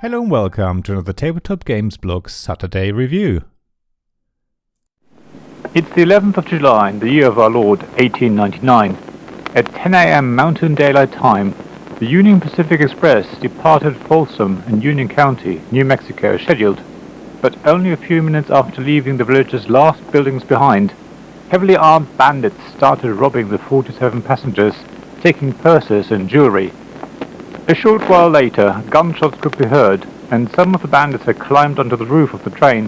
Hello and welcome to another Tabletop Games Blog Saturday review. It's the 11th of July in the year of our Lord, 1899. At 10 a.m. Mountain Daylight Time, the Union Pacific Express departed Folsom in Union County, New Mexico as scheduled, but only a few minutes after leaving the village's last buildings behind, heavily armed bandits started robbing the 47 passengers, taking purses and jewelry. A short while later, gunshots could be heard, and some of the bandits had climbed onto the roof of the train.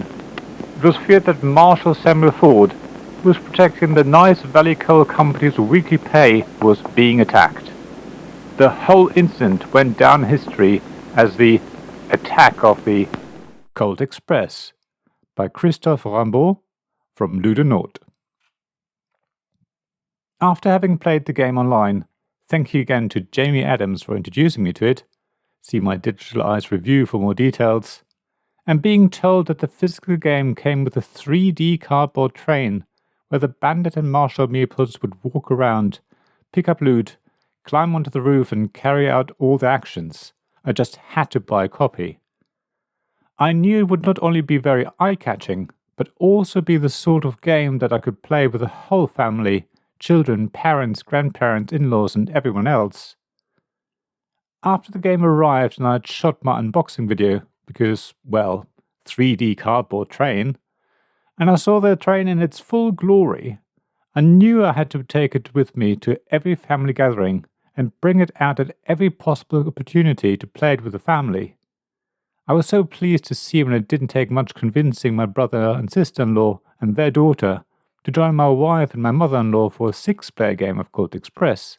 It was feared that Marshal Samuel Ford, who was protecting the Nice Valley Coal Company's weekly pay, was being attacked. The whole incident went down in history as the attack of the Colt Express by Christophe Rambaud from Ludenote. After having played the game online, thank you again to Jamie Adams for introducing me to it. See my Digital Eyes review for more details. And being told that the physical game came with a 3D cardboard train where the bandit and marshal meeples would walk around, pick up loot, climb onto the roof and carry out all the actions. I just had to buy a copy. I knew it would not only be very eye-catching, but also be the sort of game that I could play with the whole family, children, parents, grandparents, in-laws and everyone else. After the game arrived and I had shot my unboxing video, because, well, 3D cardboard train, and I saw the train in its full glory, I knew I had to take it with me to every family gathering and bring it out at every possible opportunity to play it with the family. I was so pleased to see when it didn't take much convincing my brother and sister-in-law and their daughter to join my wife and my mother-in-law for a 6-player game of Colt Express.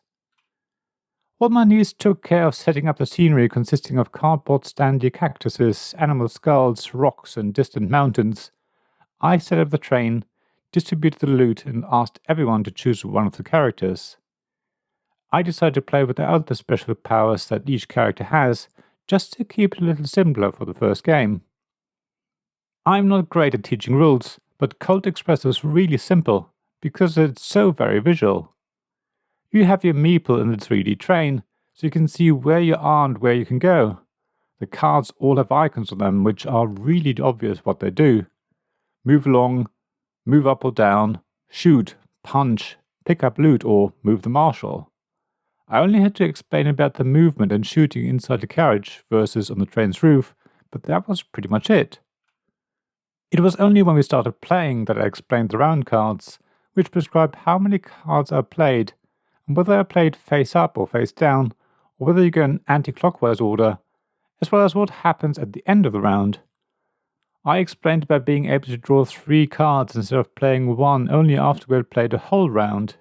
While my niece took care of setting up the scenery consisting of cardboard standee cactuses, animal skulls, rocks and distant mountains, I set up the train, distributed the loot and asked everyone to choose one of the characters. I decided to play without the special powers that each character has, just to keep it a little simpler for the first game. I'm not great at teaching rules, but Colt Express is really simple, because it's so very visual. You have your meeple in the 3D train, so you can see where you are and where you can go. The cards all have icons on them, which are really obvious what they do. Move along, move up or down, shoot, punch, pick up loot, or move the marshal. I only had to explain about the movement and shooting inside the carriage versus on the train's roof, but that was pretty much it. It was only when we started playing that I explained the round cards, which prescribe how many cards are played, and whether I played face up or face down, or whether you go in anti-clockwise order, as well as what happens at the end of the round. I explained about being able to draw 3 cards instead of playing 1 only after we had played a whole round.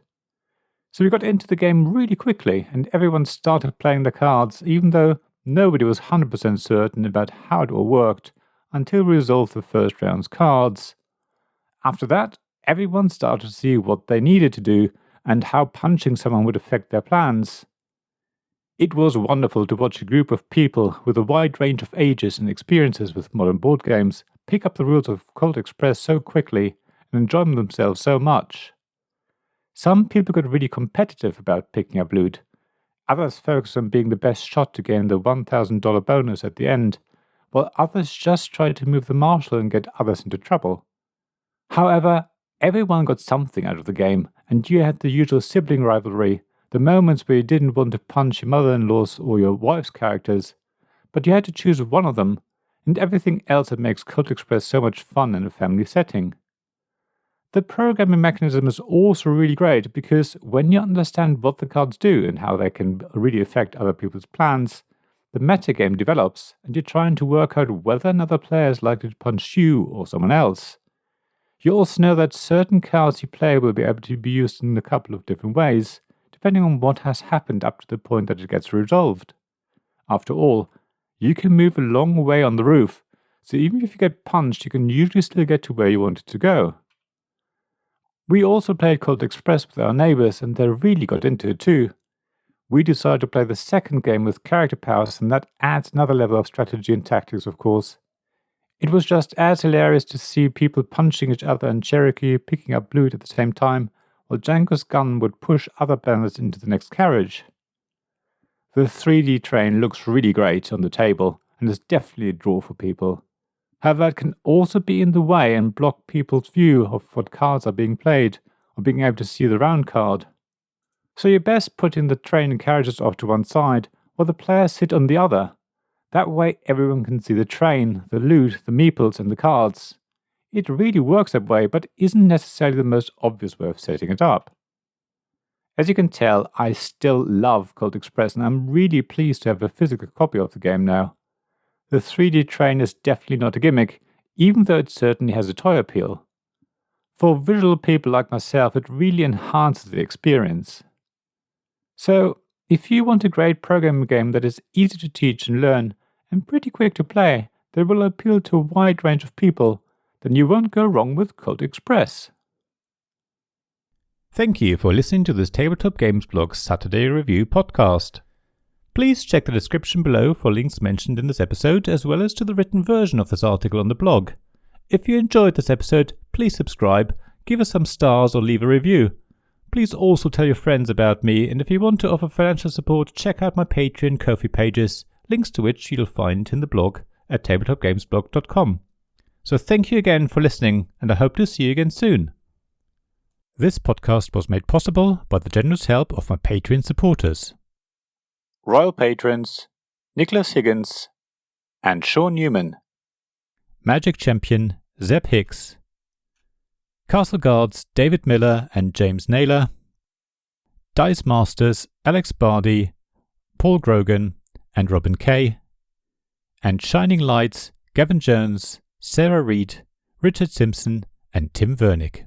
So we got into the game really quickly, and everyone started playing the cards, even though nobody was 100% certain about how it all worked, until we resolved the first round's cards. After that, everyone started to see what they needed to do and how punching someone would affect their plans. It was wonderful to watch a group of people with a wide range of ages and experiences with modern board games pick up the rules of Colt Express so quickly and enjoy themselves so much. Some people got really competitive about picking up loot. Others focused on being the best shot to gain the $1,000 bonus at the end, while others just tried to move the marshal and get others into trouble. However, everyone got something out of the game, and you had the usual sibling rivalry, the moments where you didn't want to punch your mother-in-law's or your wife's characters, but you had to choose one of them, and everything else that makes Colt Express so much fun in a family setting. The programming mechanism is also really great because when you understand what the cards do and how they can really affect other people's plans, the metagame develops and you're trying to work out whether another player is likely to punch you or someone else. You also know that certain cards you play will be able to be used in a couple of different ways, depending on what has happened up to the point that it gets resolved. After all, you can move a long way on the roof, so even if you get punched, you can usually still get to where you wanted to go. We also played Colt Express with our neighbors, and they really got into it too. We decided to play the second game with character powers, and that adds another level of strategy and tactics, of course. It was just as hilarious to see people punching each other and Cherokee picking up loot at the same time, while Django's gun would push other bandits into the next carriage. The 3D train looks really great on the table, and is definitely a draw for people. However, it can also be in the way and block people's view of what cards are being played, or being able to see the round card. So you're best putting the train and carriages off to one side, while the players sit on the other. That way everyone can see the train, the loot, the meeples and the cards. It really works that way, but isn't necessarily the most obvious way of setting it up. As you can tell, I still love Colt Express, and I'm really pleased to have a physical copy of the game now. The 3D train is definitely not a gimmick, even though it certainly has a toy appeal. For visual people like myself, it really enhances the experience. So, if you want a great programming game that is easy to teach and learn, and pretty quick to play, that will appeal to a wide range of people, then you won't go wrong with Colt Express. Thank you for listening to this Tabletop Games Blog Saturday Review podcast. Please check the description below for links mentioned in this episode, as well as to the written version of this article on the blog. If you enjoyed this episode, please subscribe, give us some stars or leave a review. Please also tell your friends about me, and if you want to offer financial support, check out my Patreon and Ko-fi pages, links to which you'll find in the blog at tabletopgamesblog.com. So thank you again for listening, and I hope to see you again soon. This podcast was made possible by the generous help of my Patreon supporters. Royal Patrons, Nicholas Higgins and Sean Newman. Magic Champion Zeb Hicks. Castle Guards David Miller and James Naylor. Dice Masters Alex Bardi, Paul Grogan and Robin Kay. And Shining Lights Gavin Jones, Sarah Reed, Richard Simpson and Tim Vernick.